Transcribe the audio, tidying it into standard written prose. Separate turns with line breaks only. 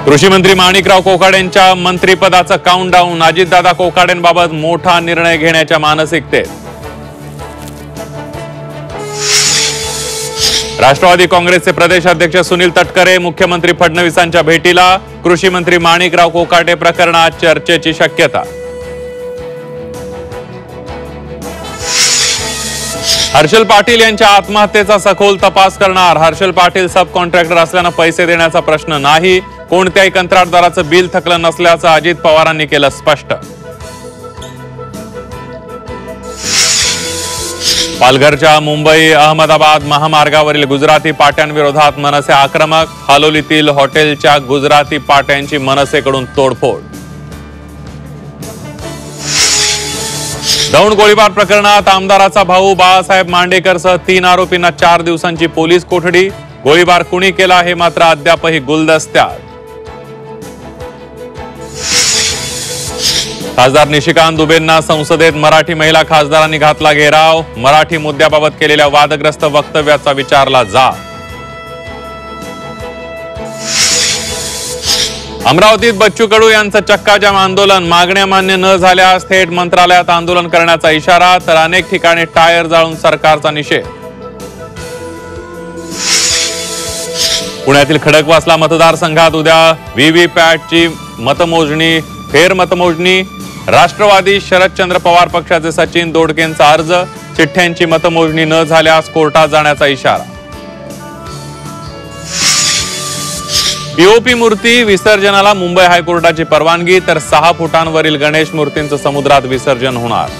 कृषी मंत्री माणिकराव कोकाटेंच्या मंत्रिपदाचं काउंटडाऊन, अजितदादा कोकाटेंबाबत मोठा निर्णय घेण्याच्या मानसिकतेत। राष्ट्रवादी काँग्रेसचे प्रदेशाध्यक्ष सुनील तटकरे मुख्यमंत्री फडणवीसांच्या भेटीला, कृषी मंत्री माणिकराव कोकाटे प्रकरणात चर्चेची शक्यता। हर्षल पाटील यांच्या आत्महत्येचा सखोल तपास करणार, हर्षल पाटील सब कॉन्ट्रॅक्टर असल्याने पैसे देण्याचा प्रश्न नाही, कोणत्याही कंत्राटदाराचं बिल थकलं नसल्याचं अजित पवारांनी केलं स्पष्ट। पालघरच्या मुंबई अहमदाबाद महामार्गावरील गुजराती पाट्यांविरोधात मनसे आक्रमक, हालोलीतील हॉटेलच्या गुजराती पाट्यांची मनसेकडून तोडफोड। दौंड गोळीबार प्रकरणात आमदाराचा भाऊ बाळासाहेब मांडेकरसह 3 आरोपींना 4 दिवसांची पोलीस कोठडी, गोळीबार कुणी केला हे मात्र अद्यापही गुलदस्त्यात। खासदार निशिकांत दुबेंना संसदेत मराठी महिला खासदारांनी घातला घेराव, मराठी मुद्द्याबाबत केलेल्या वादग्रस्त वक्तव्याचा विचारला जाब। अमरावतीत बच्चू कडू यांचं चक्काजाम आंदोलन, मागण्या मान्य न झाल्यास थेट मंत्रालयात आंदोलन करण्याचा इशारा, तर अनेक ठिकाणी टायर जाळून सरकारचा निषेध। पुण्यातील खडकवासला मतदारसंघात उद्या व्हीव्हीपॅटची मतमोजणी, फेरमतमोजणी, राष्ट्रवादी शरदचंद्र पवार पक्षाचे सचिन दोडकेंचा अर्ज, चिठ्ठ्यांची मतमोजणी न झाल्यास कोर्टात जाण्याचा इशारा। पीओपी मूर्ती विसर्जनाला मुंबई हायकोर्टाची परवानगी, तर 6 फुटांवरील गणेश मूर्तींचं समुद्रात विसर्जन होणार।